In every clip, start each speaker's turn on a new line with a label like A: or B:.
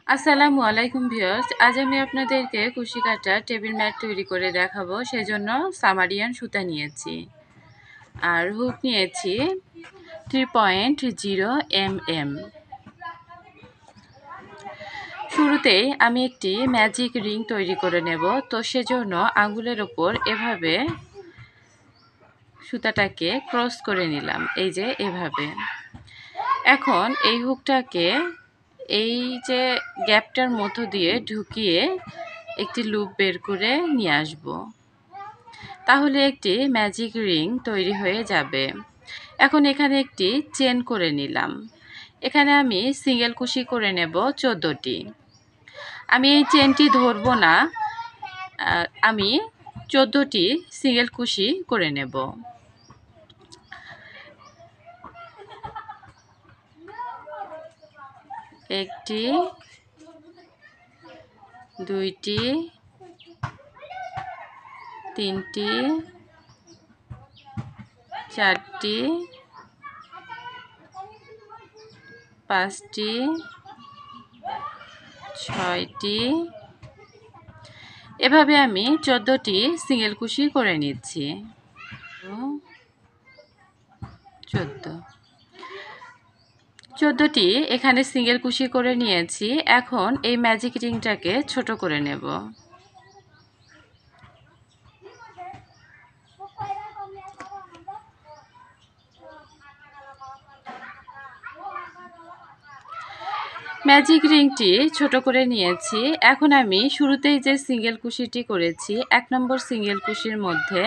A: আসসালামু আলাইকুম ভিউয়ার্স, আজ আমি আপনাদেরকে কুশি কাটা টেবিল ম্যাট তৈরি করে দেখাবো। সেজন্য সামারিয়ান সুতা নিয়েছি আর হুক নিয়েছি 3.0 mm। শুরুতেই আমি একটি ম্যাজিক রিং তৈরি করে নেব। তো সেজন্য আঙ্গুলের ওপর এভাবে সুতাটাকে ক্রস করে নিলাম, এই যে এভাবে। এখন এই হুকটাকে এই যে গ্যাপটার মধ্য দিয়ে ঢুকিয়ে একটি লুপ বের করে নিয়ে আসব, তাহলে একটি ম্যাজিক রিং তৈরি হয়ে যাবে। এখন এখানে একটি চেন করে নিলাম। এখানে আমি সিঙ্গেল কুশি করে নেব 14টি। আমি এই চেনটি ধরবো না, আমি 14টি সিঙ্গেল কুশি করে নেব। একটি, দুইটি, তিনটি, চারটি, পাঁচটি, ছয়টি, এভাবে আমি 14টি সিঙ্গেল কুশি করে নিচ্ছি। 14টি এখানে সিঙ্গেল কুশি করে নিয়েছি। এখন এই ম্যাজিক রিংটাকে ছোট করে নেব। ম্যাজিক রিংটি ছোট করে নিয়েছি। এখন আমি শুরুতেই যে সিঙ্গেল কুশিটি করেছি, 1 নম্বর সিঙ্গেল কুশির মধ্যে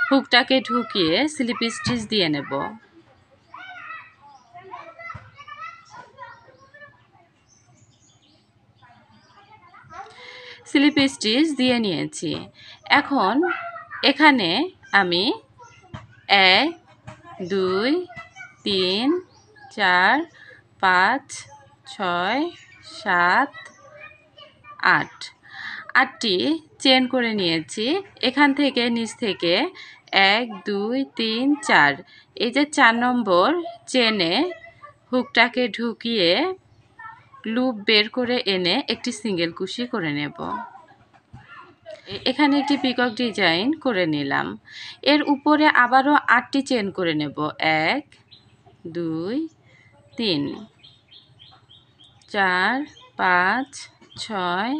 A: হুকটাকে ঢুকিয়ে স্লিপ স্টিচ দিয়ে নেব। স্লিপ স্টিচ দিয়ে নিয়েছি। এখন এখানে আমি 1, 2, 3, 4, 5, 6, 7, 8, 8টি চেন করে নিয়েছি। এখান থেকে নিচ থেকে 1, 2, 3, 4, এই যে 4 নম্বর চেনে হুকটাকে ঢুকিয়ে লুপ বের করে এনে একটি সিঙ্গেল কুশি করে নেব। এখানে একটি পিকক ডিজাইন করে নিলাম। এর উপরে আবারও 8টি চেন করে নেব। 1, 2, 3, 4, 5, 6,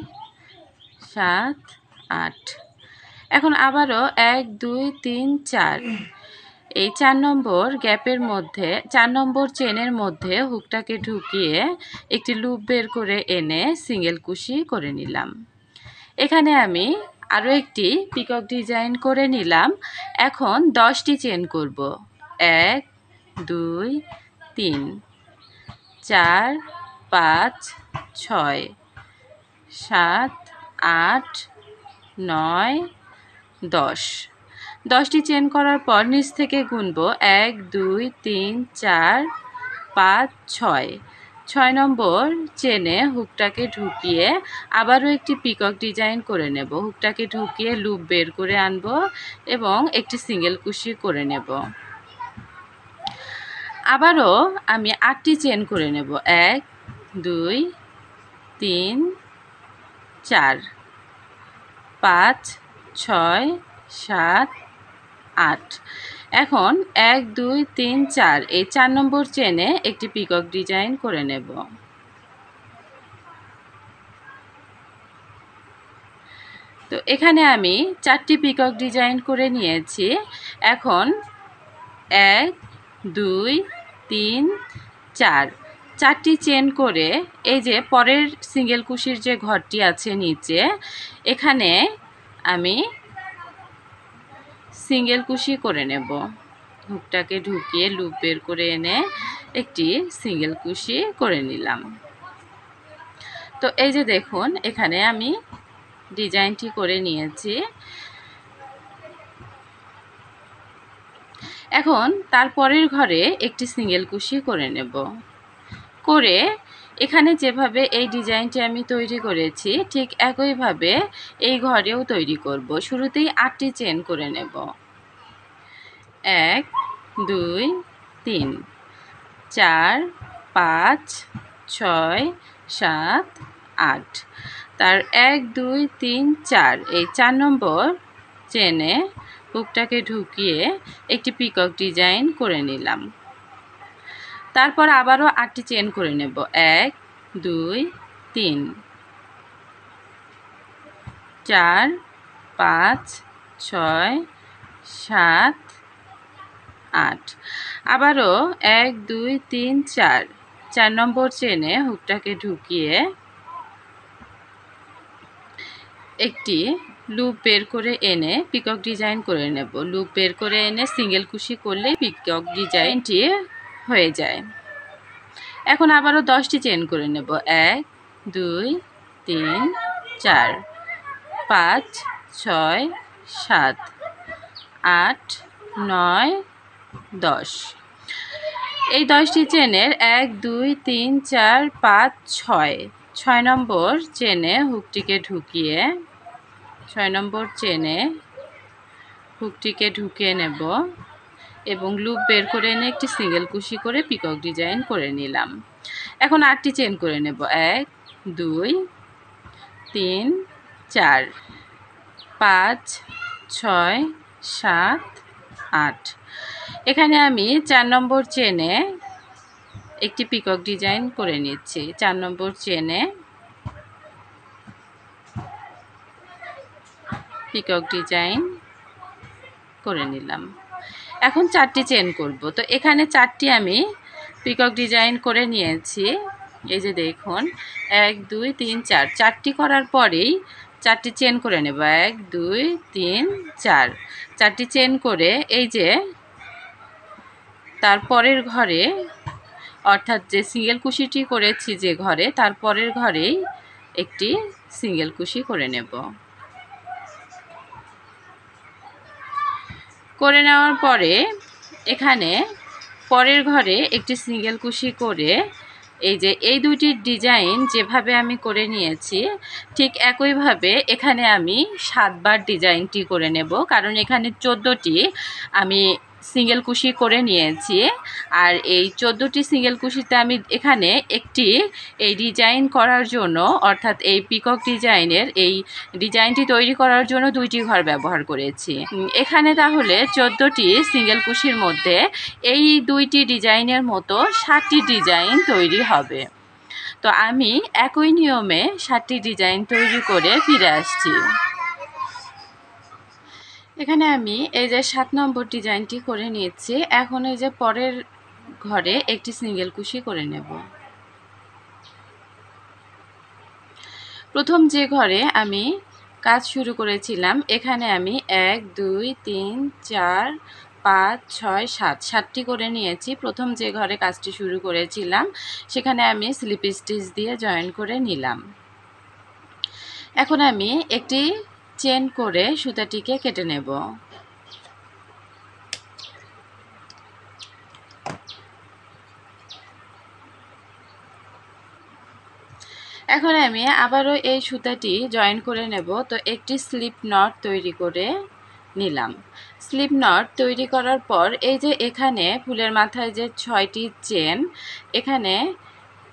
A: 7, 8। এখন আবারও 1, 2, 3, 4, এই 4 নম্বর গ্যাপের মধ্যে 4 নম্বর চেনের মধ্যে হুকটাকে ঢুকিয়ে একটি লুপ বের করে এনে সিঙ্গেল কুশি করে নিলাম। এখানে আমি আরও একটি পিকক ডিজাইন করে নিলাম। এখন 10টি চেন করব। 1, 2, 3, 4, 5, 6, 7, 8, 9, 10। 10টি চেন করার পর নিচ থেকে গুনব। 1, 2, 3, 4, 5, 6। 6 নম্বর চেনে হুকটাকে ঢুকিয়ে আবারও একটি পিকক ডিজাইন করে নেব। হুকটাকে ঢুকিয়ে লুপ বের করে আনব এবং একটি সিঙ্গেল কুশি করে নেব। আবারও আমি 8টি চেন করে নেব। 1, 2, 3, 4, 5, 6, 7, 8। এখন 1, 2, 3, 4, এই 4 নম্বর চেনে একটি পিকক ডিজাইন করে নেব। তো এখানে আমি 4টি পিকক ডিজাইন করে নিয়েছি। এখন 1, 2, 3, 4, 4টি চেন করে এই যে পরের সিঙ্গেল কুশির যে ঘরটি আছে নিচে, এখানে আমি সিঙ্গেল কুশি করে নেব। হুকটাকে ঢুকিয়ে লুপ বের করে এনে একটি সিঙ্গেল কুশি করে নিলাম। তো এই যে দেখুন, এখানে আমি ডিজাইনটি করে নিয়েছি। এখন তারপরের ঘরে একটি সিঙ্গেল কুশি করে নেব। করে এখানে যেভাবে এই ডিজাইনটি আমি তৈরি করেছি ঠিক একইভাবে এই ঘরেও তৈরি করব। শুরুতেই 8টি চেন করে নেব। 1, 2, 3, 4, 5, 6, 7, 8 তার 1 2 3 4 এই 4 নম্বর চেনে হুকটাকে ঢুকিয়ে একটি পিকক ডিজাইন করে নিলাম। তারপর আবারও 8টি চেন করে নেব 1 2 3 4 5 6 7 8 আবারও 1 2 3 4 4 নম্বর চেনে হুকটাকে ঢুকিয়ে একটি লুপ বের করে এনে পিকক ডিজাইন করে নেব। লুপ বের করে এনে সিঙ্গেল কুশি করলে পিকক ডিজাইনটি হয়ে যায়। এখন আবারও 10টি চেন করে নেব 1 2 3 4 5 6 7 8 9 10 এই 10টি চেনের 1 2 3 4 5 6 6 নম্বর চেনে হুকটিকে ঢুকিয়ে 6 নম্বর চেনে হুকটিকে ঢুকিয়ে নেব এবং লুপ বের করে এনে একটি সিঙ্গেল কুশি করে পিকক ডিজাইন করে নিলাম। এখন 8টি চেন করে নেব 1 2 3 4 5 6 7 8 এখানে আমি 4 নম্বর চেনে একটি পিকক ডিজাইন করে নিচ্ছি। 4 নম্বর চেনে পিকক ডিজাইন করে নিলাম। এখন 4টি চেন করব। তো এখানে 4টি আমি পিকক ডিজাইন করে নিয়েছি। এই যে দেখুন 1 2 3 4 4টি করার পরেই 4টি চেন করে নেব 1 2 3 4 4টি চেন করে এই যে তারপরের ঘরে অর্থাৎ যে সিঙ্গেল কুশিটি করেছি যে ঘরে তারপরের ঘরেই একটি সিঙ্গেল কুশি করে নেব। করে নেওয়ার পরে এখানে পরের ঘরে একটি সিঙ্গেল কুশি করে এই যে এই দুইটি ডিজাইন যেভাবে আমি করে নিয়েছি ঠিক একইভাবে এখানে আমি 7 বার ডিজাইনটি করে নেব, কারণ এখানে 14টি আমি সিঙ্গেল কুশি করে নিয়েছি। আর এই 14টি সিঙ্গেল কুশিতে আমি এখানে একটি এই ডিজাইন করার জন্য অর্থাৎ এই পিকক ডিজাইনের এই ডিজাইনটি তৈরি করার জন্য 2টি ঘর ব্যবহার করেছি। এখানে তাহলে 14টি সিঙ্গেল কুশির মধ্যে এই 2টি ডিজাইনের মতো 7টি ডিজাইন তৈরি হবে। তো আমি একই নিয়মে 7টি ডিজাইন তৈরি করে ফিরে আসছি। এখানে আমি এই যে 7 নম্বর ডিজাইনটি করে নিয়েছি। এখন এই যে পরের ঘরে একটি সিঙ্গেল কুশি করে নেব। প্রথম যে ঘরে আমি কাজ শুরু করেছিলাম এখানে আমি 1 2 3 4 5 6 7 7টি করে নিয়েছি। প্রথম যে ঘরে কাজটি শুরু করেছিলাম সেখানে আমি স্লিপ স্টিচ দিয়ে জয়েন করে নিলাম। এখন আমি একটি চেন করে সুতাটিকে কেটে নেব। এখন আমি আবারও এই সুতাটি জয়েন করে নেব। তো একটি স্লিপ নট তৈরি করে নিলাম। স্লিপ নট তৈরি করার পর এই যে এখানে ফুলের মাথায় যে 6টি চেন এখানে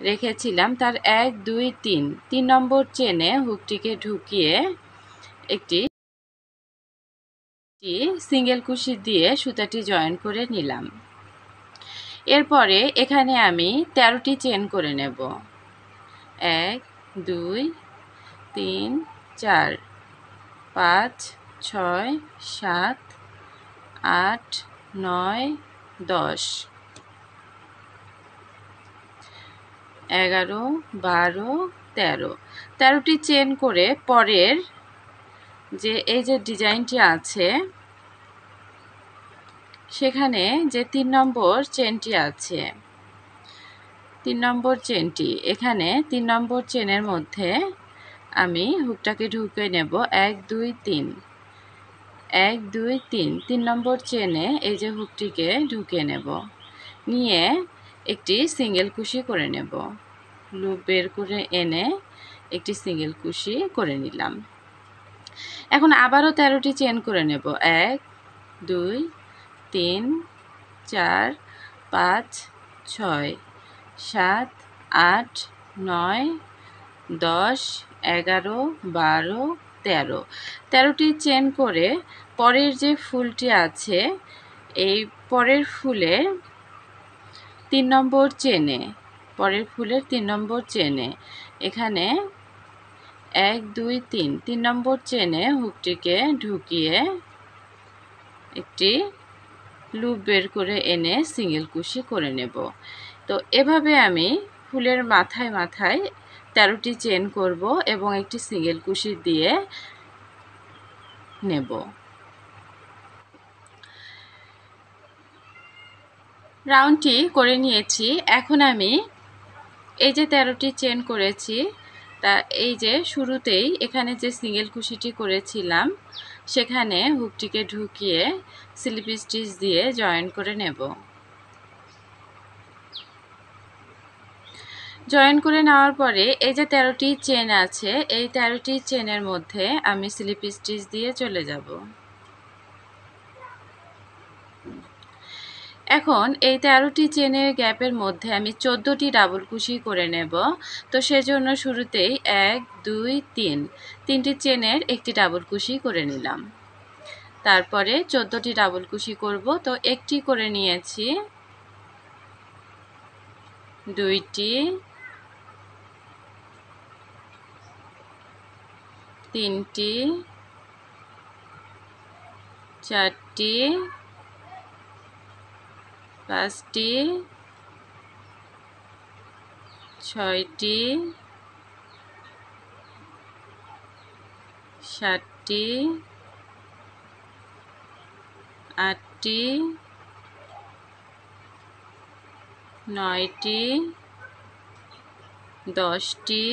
A: রেখেছিলাম তার 1 2 3 নম্বর চেনে হুকটিকে ঢুকিয়ে একটি সিঙ্গেল কুশি দিয়ে সুতাটি জয়েন করে নিলাম। এরপরে এখানে আমি 13টি চেন করে নেব 1 2 3 4 5 6 7 8 9 10 11 12 13 13টি চেন করে পরের যে এই যে ডিজাইনটি আছে সেখানে যে 3 নম্বর চেনটি আছে 3 নম্বর চেনটি এখানে 3 নম্বর চেনের মধ্যে আমি হুকটাকে ঢুকিয়ে নেব 1 2 3 1 2 3 3 নম্বর চেনে এই যে হুকটিকে ঢুকিয়ে নেব, নিয়ে একটি সিঙ্গেল কুশি করে নেব। লুপ বের করে এনে একটি সিঙ্গেল কুশি করে নিলাম। এখন আবারও 13টি চেন করে নেব 1 2 3 4 5 6 7 8 9 10, 11, 12, 13। 13টি চেন করে পরের যে ফুলটি আছে এই পরের ফুলের 3 নম্বর চেনে, পরের ফুলের 3 নম্বর চেনে এখানে 1, 2, 3, 3 নম্বর চেনে হুকটিকে ঢুকিয়ে একটি লুপ বের করে এনে সিঙ্গেল কুশি করে নেব। তো এভাবে আমি ফুলের মাথায় মাথায় 13টি চেন করব এবং একটি সিঙ্গেল কুশি দিয়ে নেব। রাউন্ডটি করে নিয়েছি। এখন আমি এই যে 13টি চেন করেছি তা এই যে শুরুতেই এখানে যে সিঙ্গেল কুশিটি করেছিলাম সেখানে হুকটিকে ঢুকিয়ে স্লিপ স্টিচ দিয়ে জয়েন করে নেব। জয়েন করে নেওয়ার পরে এই যে 13টি চেন আছে এই 13টি চেনের মধ্যে আমি স্লিপ স্টিচ দিয়ে চলে যাব। এখন এই 13টি চেনের গ্যাপের মধ্যে আমি 14টি ডাবল কুশি করে নেব। তো সেজন্য শুরুতেই 1, 2, 3, 3টি চেনের একটি ডাবল কুশি করে নিলাম। তারপরে 14টি ডাবল কুশি করব। তো একটি করে নিয়েছি, 2টি, 3টি, 4টি, 5টি, 6টি, 7টি, 8টি, 9টি, 10টি,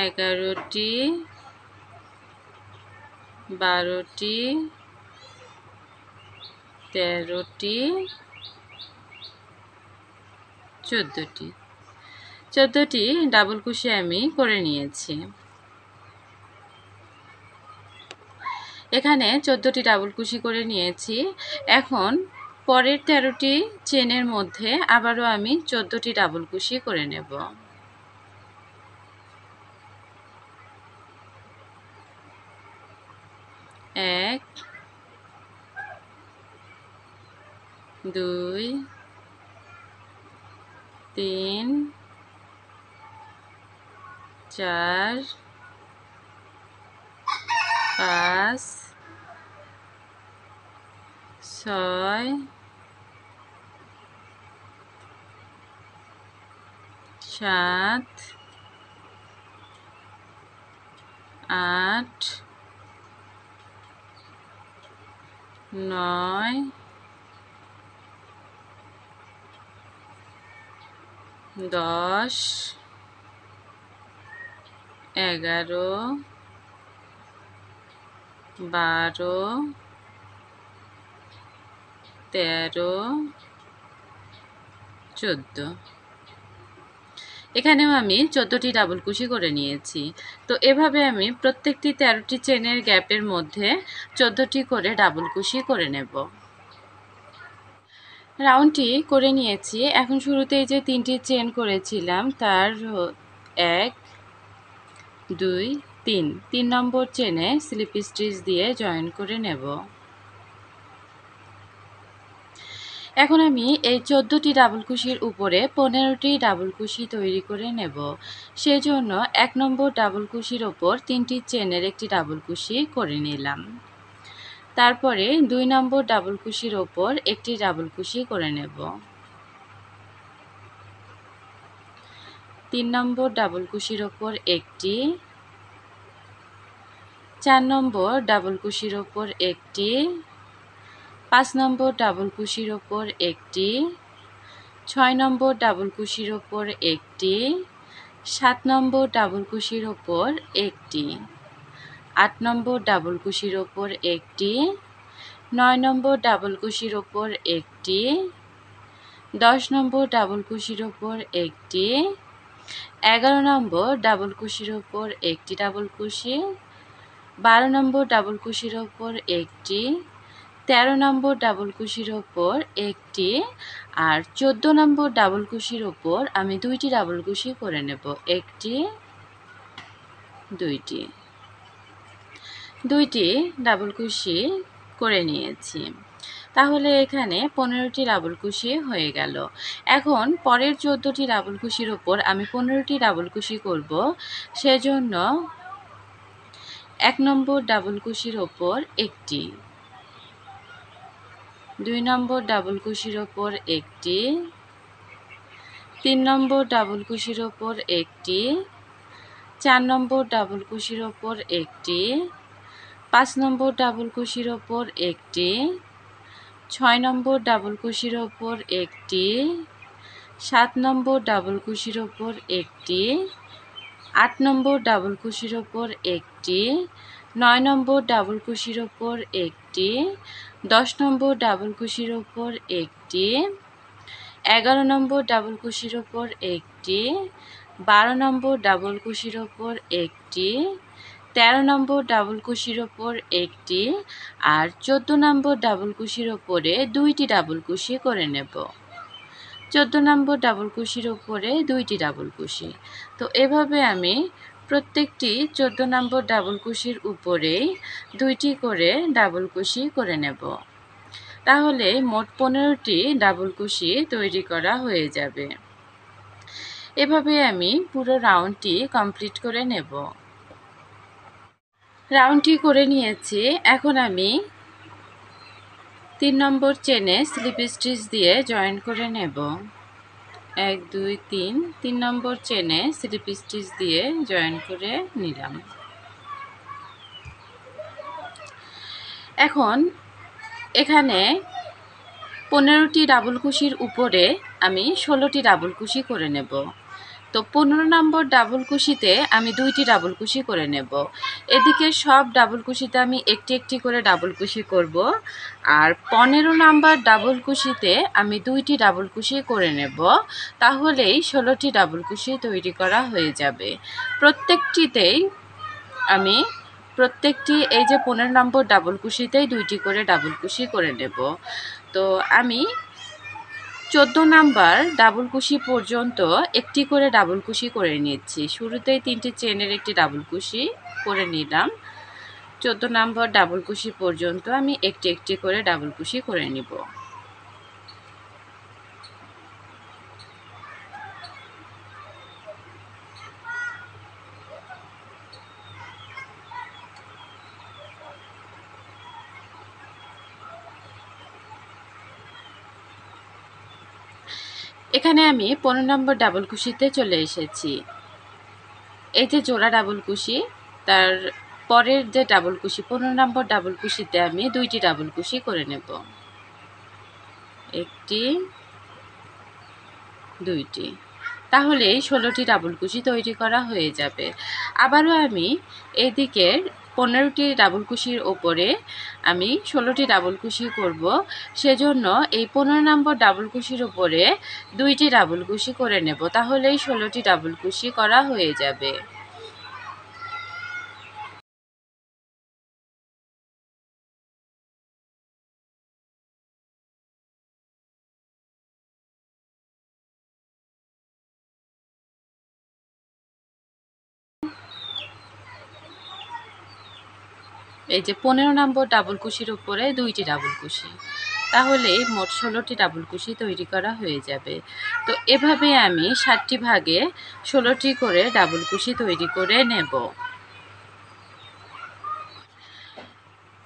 A: 11টি, 12টি, 13টি, 14টি। 14টি ডাবল কুশি আমি করে নিয়েছি। এখানে 14টি ডাবল কুশি করে নিয়েছি। এখন পরের 13টি চেনের মধ্যে আবারও আমি 14টি ডাবল কুশি করে নেব। 1, 2, 3, 4, 5, 6, 7, 8, 9, 10, 11, 12, 13, 14। এখানেও আমি 14টি ডাবল কুশি করে নিয়েছি। তো এভাবে আমি প্রত্যেকটি 13টি চেনের গ্যাপের মধ্যে 14টি করে ডাবল কুশি করে নেব। রাউন্ডটি করে নিয়েছি। এখন শুরুতেই যে 3টি চেন করেছিলাম তার 1, 2, 3, 3 নম্বর চেনে স্লিপ স্টিচ দিয়ে জয়েন করে নেব। এখন আমি এই 14টি ডাবল কুশির উপরে 15টি ডাবল কুশি তৈরি করে নেব। সেজন্য 1 নম্বর ডাবল কুশির ওপর 3টি চেনের একটি ডাবল কুশি করে নিলাম। তারপরে 2 নম্বর ডাবল কুশির ওপর একটি ডাবল কুশি করে নেব। 3 নম্বর ডাবল কুশির ওপর একটি, 4 নম্বর ডাবল কুশির ওপর একটি, 5 নম্বর ডাবল কুশির ওপর একটি, 6 নম্বর ডাবল কুশির ওপর একটি, 7 নম্বর ডাবল কুশির ওপর একটি, 8 নম্বর ডাবল কুশির ওপর একটি, 9 নম্বর ডাবল কুশির ওপর একটি, 10 নম্বর ডাবল কুশির ওপর একটি, 11 নম্বর ডাবল কুশির ওপর একটি ডাবল কুশি, 12 নম্বর ডাবল কুশির ওপর একটি, 13 নম্বর ডাবল কুশির ওপর একটি, আর 14 নম্বর ডাবল কুশির ওপর আমি দুইটি ডাবল কুশি করে নেব। একটি, দুইটি ডাবল কুশি করে নিয়েছি। তাহলে এখানে 15টি ডাবল কুশি হয়ে গেল। এখন পরের 14টি ডাবল কুশির ওপর আমি 15টি ডাবল কুশি করব। সেজন্য 1 নম্বর ডাবল কুশির ওপর একটি, 2 নম্বর ডাবল কুশির ওপর একটি, 3 নম্বর ডাবল কুশির ওপর একটি, 4 নম্বর ডাবল কুশির ওপর একটি, 5 নম্বর ডাবল কুশির ওপর একটি, 6 নম্বর ডাবল কুশির ওপর একটি, 7 নম্বর ডাবল কুশির ওপর একটি, 8 নম্বর ডাবল কুশির ওপর একটি, 9 নম্বর ডাবল কুশির ওপর একটি, 10 নম্বর ডাবল কুশির ওপর একটি, 11 নম্বর ডাবল কুশির ওপর একটি, 12 নম্বর ডাবল কুশির ওপর একটি, 13 নম্বর ডাবল কুশির ওপর একটি, আর 14 নম্বর ডাবল কুশির ওপরে দুইটি ডাবল কুশি করে নেব। 14 নম্বর ডাবল কুশির ওপরে দুইটি ডাবল কুশি। তো এভাবে আমি প্রত্যেকটি 14 নম্বর ডাবল কুশির উপরেই দুইটি করে ডাবল কুশি করে নেব। তাহলে মোট 15টি ডাবল কুশি তৈরি করা হয়ে যাবে। এভাবে আমি পুরো রাউন্ডটি কমপ্লিট করে নেব। রাউন্ডটি করে নিয়েছি। এখন আমি 3 নম্বর চেনে স্লিপ স্টিচ দিয়ে জয়েন করে নেব। 1 2 3 3 নম্বর চেনে স্লিপ স্টিচ দিয়ে জয়েন করে নিলাম। এখন এখানে 15টি ডাবল কুশির উপরে আমি 16টি ডাবল কুশি করে নেব। তো 15 নম্বর ডাবল কুশিতে আমি দুইটি ডাবল কুশি করে নেব। এদিকে সব ডাবল কুশিতে আমি একটি একটি করে ডাবল কুশি করব, আর 15 নম্বর ডাবল কুশিতে আমি দুইটি ডাবল কুশি করে নেব। তাহলেই 16টি ডাবল কুশি তৈরি করা হয়ে যাবে। প্রত্যেকটি এই যে 15 নম্বর ডাবল কুশিতেই দুইটি করে ডাবল কুশি করে নেব। তো আমি 14 নাম্বার ডাবল কুশি পর্যন্ত একটি করে ডাবল কুশি করে নিচ্ছি। শুরুতেই 3টি চেনের একটি ডাবল কুশি করে নিলাম। 14 নাম্বার ডাবল কুশি পর্যন্ত আমি একটি একটি করে ডাবল কুশি করে নিব। এখানে আমি 15 নম্বর ডাবল কুশিতে চলে এসেছি। এই যে জোড়া ডাবল কুশি, তার পরের যে ডাবল কুশি 15 নম্বর ডাবল কুশিতে আমি দুইটি ডাবল কুশি করে নেব। একটি, দুইটি। তাহলে 16টি ডাবল কুশি তৈরি করা হয়ে যাবে। আবারও আমি এদিকের 15টি ডাবল কুশির ওপরে আমি 16টি ডাবল কুশি করব। সেজন্য এই 15 নম্বর ডাবল কুশির ওপরে দুইটি ডাবল কুশি করে নেব। তাহলেই 16টি ডাবল কুশি করা হয়ে যাবে। এই যে 15 নম্বর ডাবল কুশির উপরে দুইটি ডাবল কুশি, তাহলে মোট 16টি ডাবল কুশি তৈরি করা হয়ে যাবে। তো এভাবে আমি 7টি ভাগে 16টি করে ডাবল কুশি তৈরি করে নেব।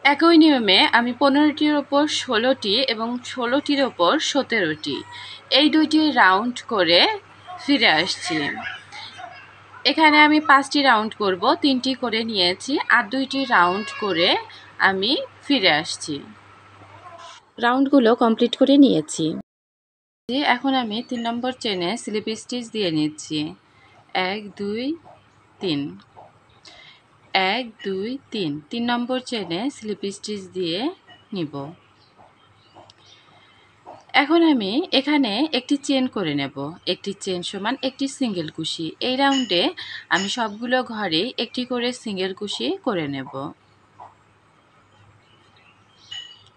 A: একই নিয়মে আমি 15টির ওপর 16টি এবং 16টির ওপর 17টি এই দুইটি রাউন্ড করে ফিরে আসছি। এখানে আমি 5টি রাউন্ড করব, 3টি করে নিয়েছি, আর 2টি রাউন্ড করে আমি ফিরে আসছি। রাউন্ডগুলো কমপ্লিট করে নিয়েছি। এখন আমি 3 নম্বর চেনে স্লিপ স্টিচ দিয়ে নিচ্ছি। 1 2 3, 1 2 3, 3 নম্বর চেনে স্লিপ স্টিচ দিয়ে নিব। এখন আমি এখানে একটি চেন করে নেব। একটি চেন সমান একটি সিঙ্গেল কুশি। এই রাউন্ডে আমি সবগুলো ঘরে একটি করে সিঙ্গেল কুশি করে নেব।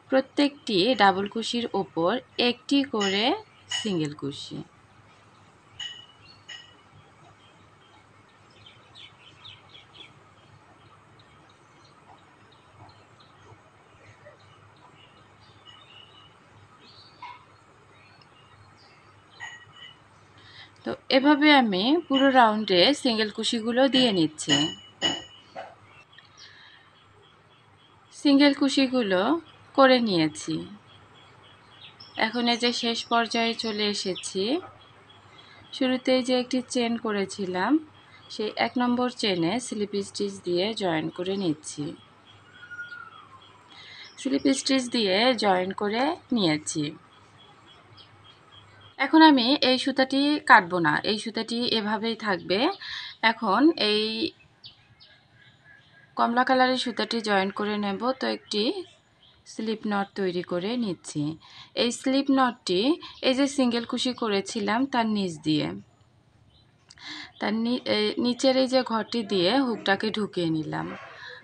A: প্রত্যেকটি ডাবল কুশির ওপর একটি করে সিঙ্গেল কুশি। তো এভাবে আমি পুরো রাউন্ডে সিঙ্গেল কুশিগুলো দিয়ে নিচ্ছি। সিঙ্গেল কুশিগুলো করে নিয়েছি। এখন এই যে শেষ পর্যায়ে চলে এসেছি। শুরুতেই যে একটি চেন করেছিলাম সেই 1 নম্বর চেনে স্লিপ স্টিচ দিয়ে জয়েন করে নিচ্ছি। স্লিপ স্টিচ দিয়ে জয়েন করে নিয়েছি। এখন আমি এই সুতাটি কাটবো না, এই সুতাটি এভাবেই থাকবে। এখন এই কমলা কালারের সুতাটি জয়েন করে নেব। তো একটি স্লিপ নট তৈরি করে নিচ্ছি। এই স্লিপ নটটি এই যে সিঙ্গেল কুশি করেছিলাম তার নিচ দিয়ে, তার নিচের এই যে ঘরটি দিয়ে হুকটাকে ঢুকিয়ে নিলাম।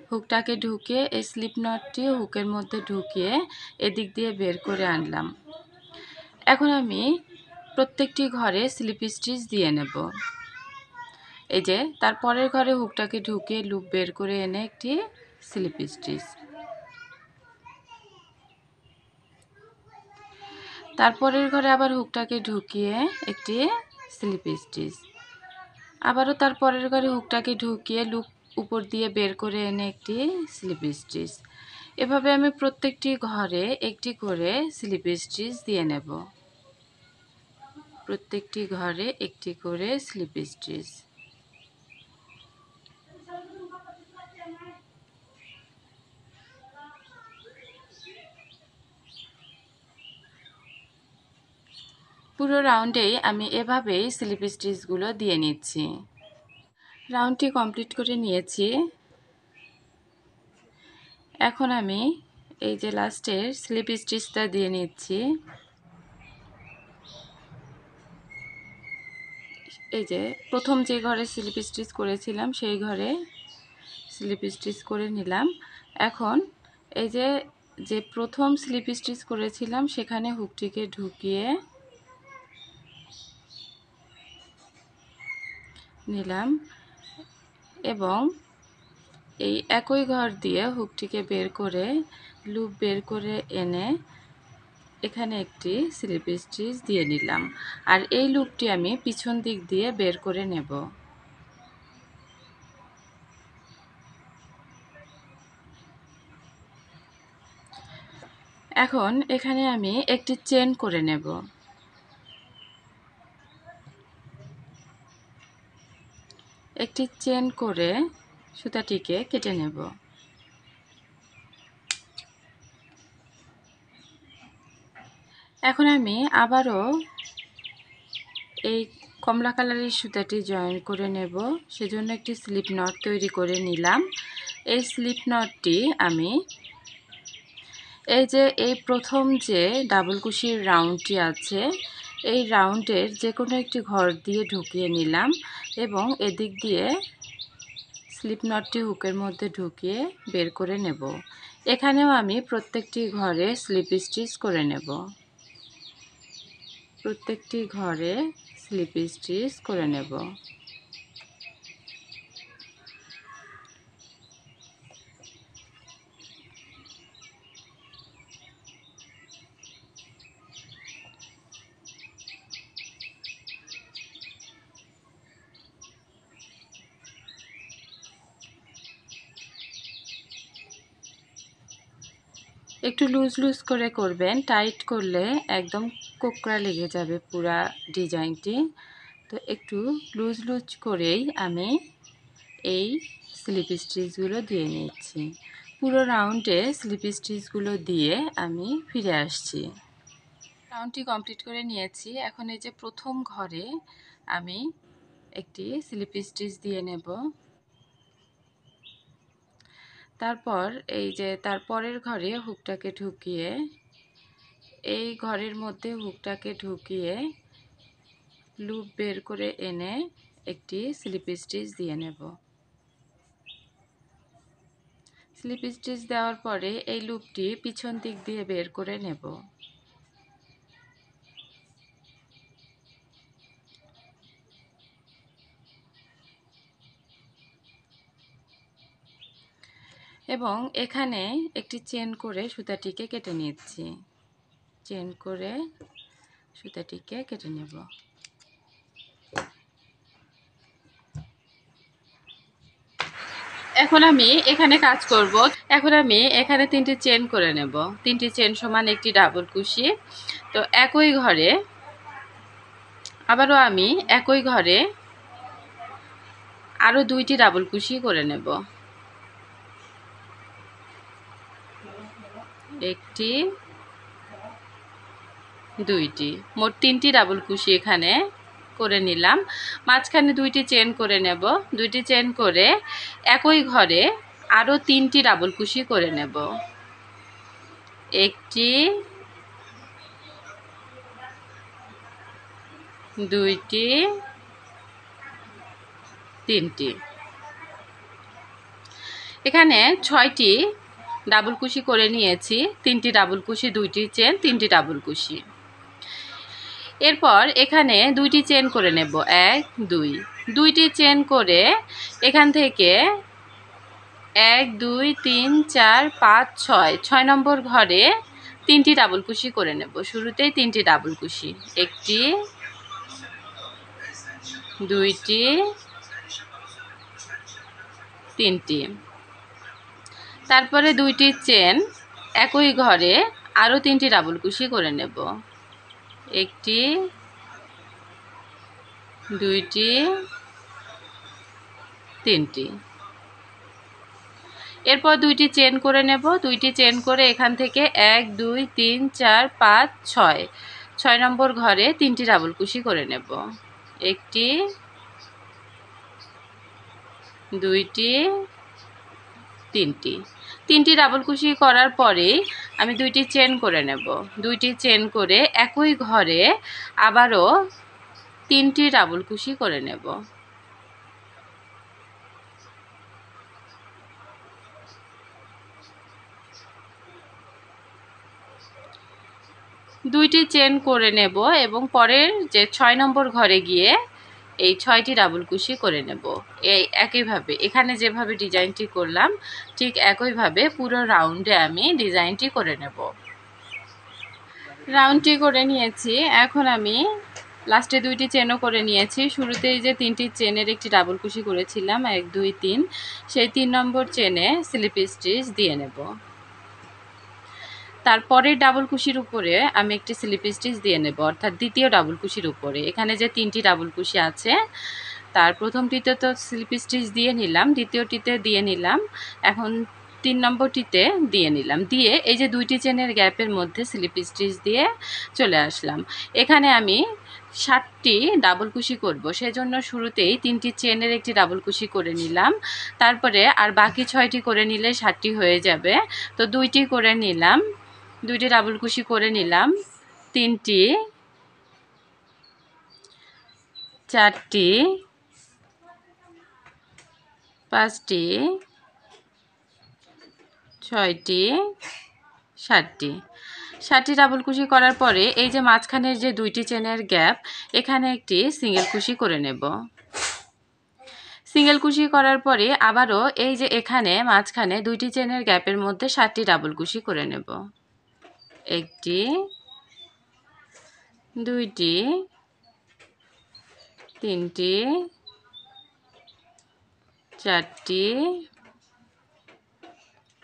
A: হুকটাকে ঢুকিয়ে এই স্লিপ নটটি হুকের মধ্যে ঢুকিয়ে এদিক দিয়ে বের করে আনলাম। এখন আমি প্রত্যেকটি ঘরে স্লিপ স্টিচ দিয়ে নেব। এই যে তারপরের ঘরে হুকটাকে ঢুকিয়ে লুপ বের করে এনে একটি স্লিপ স্টিচ, তারপরের ঘরে আবার হুকটাকে ঢুকিয়ে একটি স্লিপ স্টিচ, আবারও তারপরের ঘরে হুকটাকে ঢুকিয়ে লুপ উপর দিয়ে বের করে এনে একটি স্লিপ স্টিচ। এভাবে আমি প্রত্যেকটি ঘরে একটি করে স্লিপ স্টিচ দিয়ে নেব। প্রত্যেকটি ঘরে একটি করে স্লিপ স্টিচ। পুরো রাউন্ডেই আমি এভাবেই স্লিপ স্টিচগুলো দিয়ে নিচ্ছি। রাউন্ডটি কমপ্লিট করে নিয়েছি। এখন আমি এই যে লাস্টের স্লিপ স্টিচটা দিয়ে নিচ্ছি। এই যে প্রথম যে ঘরে স্লিপ স্টিচ করেছিলাম সেই ঘরে স্লিপ স্টিচ করে নিলাম। এখন এই যে যে প্রথম স্লিপ স্টিচ করেছিলাম সেখানে হুকটিকে ঢুকিয়ে নিলাম এবং এই একই ঘর দিয়ে হুকটিকে বের করে লুপ বের করে এনে এখানে একটি স্লিপ স্টিচ দিয়ে নিলাম। আর এই লুপটি আমি পিছন দিক দিয়ে বের করে নেব। এখন এখানে আমি একটি চেন করে নেব। একটি চেন করে সুতাটিকে কেটে নেব। এখন আমি আবারও এই কমলা কালারের সুতাটি জয়েন করে নেব। সেজন্য একটি স্লিপ নট তৈরি করে নিলাম। এই স্লিপ নটটি আমি এই যে এই প্রথম যে ডাবল কুশির রাউন্ডটি আছে এই রাউন্ডের যে কোনো একটি ঘর দিয়ে ঢুকিয়ে নিলাম এবং এদিক দিয়ে স্লিপ নটটি হুকের মধ্যে ঢুকিয়ে বের করে নেব। এখানেও আমি প্রত্যেকটি ঘরে স্লিপ স্টিচ করে নেব। প্রত্যেকটি ঘরে স্লিপ স্টিচ করে নেব। একটু লুজ লুজ করে করবেন, টাইট করলে একদম কোঁকড়া লেগে যাবে পুরা ডিজাইনটি। তো একটু লুজ লুজ করেই আমি এই স্লিপ স্টিচগুলো দিয়ে নিচ্ছি। পুরো রাউন্ডে স্লিপ স্টিচগুলো দিয়ে আমি ফিরে আসছি। রাউন্ডটি কমপ্লিট করে নিয়েছি। এখন এই যে প্রথম ঘরে আমি একটি স্লিপ স্টিচ দিয়ে নেব। তারপর এই যে তারপরের ঘরে হুকটাকে ঢুকিয়ে এই ঘরের মধ্যে হুকটাকে ঢুকিয়ে লুপ বের করে এনে একটি স্লিপ স্টিচ দিয়ে নেব। স্লিপ স্টিচ দেওয়ার পরে এই লুপটি পিছন দিক দিয়ে বের করে নেব। এবং এখানে একটি চেন করে সুতাটিকে কেটে নিচ্ছি। চেন করে সুতাটিকে কেটে নেব। এখন আমি এখানে কাজ করব। এখন আমি এখানে 3টি চেন করে নেব। 3টি চেন সমান একটি ডাবল কুশি। তো একই ঘরে আবারও আমি একই ঘরে আরও 2টি ডাবল কুশি করে নেব। একটি, 2টি, মোট 3টি ডাবল কুশি এখানে করে নিলাম। মাঝখানে 2টি চেন করে নেব। 2টি চেন করে একই ঘরে আরও 3টি ডাবল কুশি করে নেব। একটি, 2টি, 3টি। এখানে 6টি ডাবল কুশি করে নিয়েছি। 3টি ডাবল কুশি, 2টি চেন, 3টি ডাবল কুশি। এরপর এখানে 2টি চেন করে নেব। 1, 2, 2টি চেন করে এখান থেকে 1, 2, 3, 4, 5, 6, 6 নম্বর ঘরে 3টি ডাবল কুশি করে নেব। শুরুতেই 3টি ডাবল কুশি। একটি, 2টি, 3টি। তারপরে 2টি চেন একই ঘরে আরও 3টি ডাবল কুশি করে নেব। একটি, 2টি, 3টি। এরপর 2টি চেন করে নেব। 2টি চেন করে এখান থেকে 1, 2, 3, 4, 5, 6, 6 নম্বর ঘরে 3টি ডাবল কুশি করে নেব। একটি, 2টি, 3টি। 3টি ডাবল কুশি করার পরে আমি 2টি চেন করে নেব। 2টি চেন করে একই ঘরে আবারও 3টি ডাবল কুশি করে নেব। দুইটি চেন করে নেব এবং পরের যে 6 নম্বর ঘরে গিয়ে এই 6টি ডাবল কুশি করে নেব। এই একইভাবে এখানে যেভাবে ডিজাইনটি করলাম ঠিক একইভাবে পুরো রাউন্ডে আমি ডিজাইনটি করে নেব। রাউন্ডটি করে নিয়েছি। এখন আমি লাস্টে 2টি চেনও করে নিয়েছি। শুরুতেই যে 3টি চেনের একটি ডাবল কুশি করেছিলাম 1, 2, 3, সেই 3 নম্বর চেনে স্লিপ স্টিচ দিয়ে নেব। তারপরের ডাবল কুশির উপরে আমি একটি স্লিপ স্টিচ দিয়ে নেব, অর্থাৎ দ্বিতীয় ডাবল কুশির উপরে। এখানে যে 3টি ডাবল কুশি আছে তার প্রথমটিতে তো স্লিপ স্টিচ দিয়ে নিলাম, দ্বিতীয়টিতে দিয়ে নিলাম, এখন 3 নম্বরটিতে দিয়ে নিলাম। দিয়ে এই যে 2টি চেনের গ্যাপের মধ্যে স্লিপ স্টিচ দিয়ে চলে আসলাম। এখানে আমি 60টি ডাবল কুশি করব, সেজন্য শুরুতেই 3টি চেনের একটি ডাবল কুশি করে নিলাম। তারপরে আর বাকি 6টি করে নিলে 60টি হয়ে যাবে। তো 2টি করে নিলাম, 2টি ডাবল কুশি করে নিলাম, 3টি, 4টি, 5টি, 6টি, 7টি। 7টি ডাবল কুশি করার পরে এই যে মাঝখানের যে 2টি চেনের গ্যাপ, এখানে একটি সিঙ্গেল কুশি করে নেব। সিঙ্গেল কুশি করার পরে আবারও এই যে এখানে মাঝখানে 2টি চেনের গ্যাপের মধ্যে 7টি ডাবল কুশি করে নেব। একটি, 2টি, 3টি, 4টি,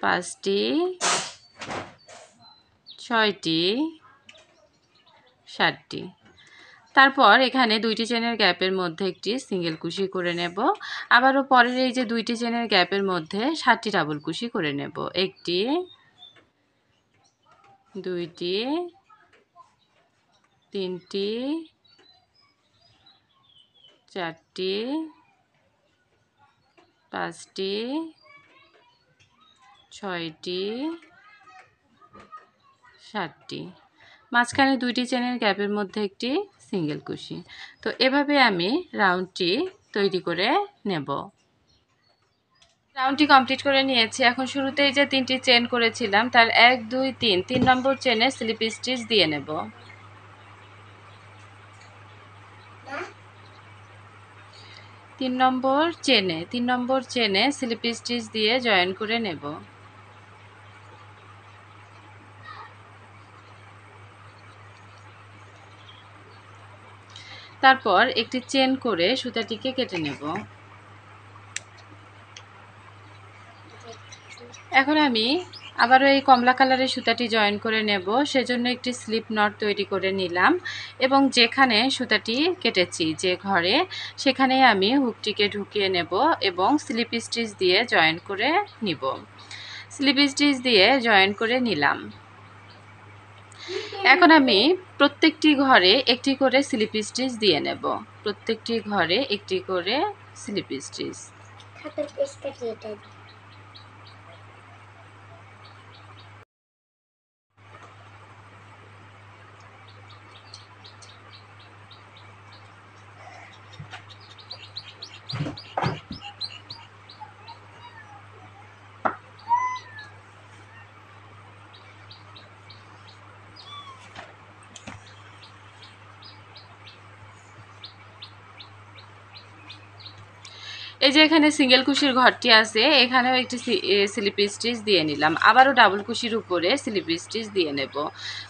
A: 5টি, 6টি, 7টি। তারপর এখানে 2টি চেনের গ্যাপের মধ্যে একটি সিঙ্গেল কুশি করে নেব। আবারও পরের এই যে 2টি চেনের গ্যাপের মধ্যে 7টি ডাবল কুশি করে নেব। একটি, 2টি, 3টি, 4টি, 5টি, 6টি, 7টি। মাঝখানে 2টি চেনের গ্যাপের মধ্যে একটি সিঙ্গেল কুশি। তো এভাবে আমি রাউন্ডটি তৈরি করে নেব। রাউন্ডটি কমপ্লিট করে নিয়েছি। এখন শুরুতেই যে 3টি চেন করেছিলাম তার 1 2 3 নম্বর চেনে স্লিপ স্টিচ দিয়ে নেব। 3 নম্বর চেনে স্লিপ স্টিচ দিয়ে জয়েন করে নেব। তারপর একটি চেন করে সুতাটিকে কেটে নেব। এখন আমি আবারও এই কমলা কালারের সুতাটি জয়েন করে নেব, সেজন্য একটি স্লিপ নট তৈরি করে নিলাম এবং যেখানে সুতাটি কেটেছি যে ঘরে, সেখানে আমি হুকটিকে ঢুকিয়ে নেব এবং স্লিপ স্টিচ দিয়ে জয়েন করে নিব। স্লিপ স্টিচ দিয়ে জয়েন করে নিলাম। এখন আমি প্রত্যেকটি ঘরে একটি করে স্লিপ স্টিচ দিয়ে নেব। প্রত্যেকটি ঘরে একটি করে স্লিপ স্টিচ। এই যে এখানে সিঙ্গেল কুশির ঘরটি আছে, এখানেও একটি স্লিপ স্টিচ দিয়ে নিলাম। আবারও ডাবল কুশির উপরে স্লিপ স্টিচ দিয়ে নেব।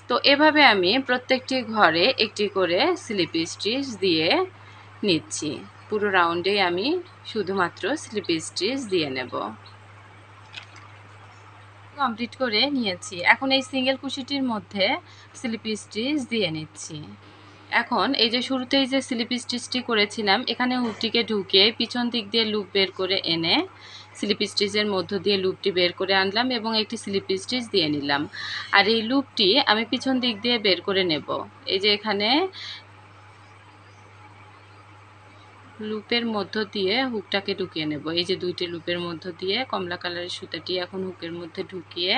A: তো এভাবে আমি প্রত্যেকটি ঘরে একটি করে স্লিপ স্টিচ দিয়ে নিচ্ছি। পুরো রাউন্ডে আমি শুধুমাত্র স্লিপ স্টিচ দিয়ে নেব। কমপ্লিট করে নিয়েছি। এখন এই সিঙ্গেল কুশিটির মধ্যে স্লিপ স্টিচ দিয়ে নিচ্ছি। এখন এই যে শুরুতেই যে স্লিপ স্টিচটি করেছিলাম, এখানে হুকটিকে ঢুকিয়ে পিছন দিক দিয়ে লুপ বের করে এনে স্লিপ স্টিচের মধ্য দিয়ে লুপটি বের করে আনলাম এবং একটি স্লিপ স্টিচ দিয়ে নিলাম। আর এই লুপটি আমি পিছন দিক দিয়ে বের করে নেব। এই যে এখানে লুপের মধ্য দিয়ে হুকটাকে ঢুকিয়ে নেব। এই যে দুইটি লুপের মধ্য দিয়ে কমলা কালারের সুতাটি এখন হুকের মধ্যে ঢুকিয়ে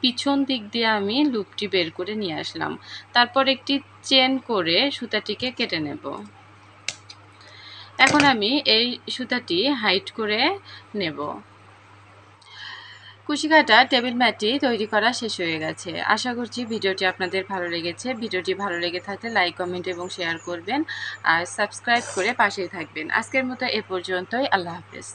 A: পিছন দিক দিয়ে আমি লুপটি বের করে নিয়ে আসলাম। তারপর একটি চেন করে সুতাটিকে কেটে নেব। এখন আমি এই সুতাটি হাইট করে নেব। কুশি কাটা টেবিল ম্যাটটি তৈরি করা শেষ হয়ে গেছে। আশা করছি ভিডিওটি আপনাদের ভালো লেগেছে। ভিডিওটি ভালো লেগে থাকলে লাইক, কমেন্ট এবং শেয়ার করবেন আর সাবস্ক্রাইব করে পাশেই থাকবেন। আজকের মতো এ পর্যন্তই। আল্লাহ হাফেজ।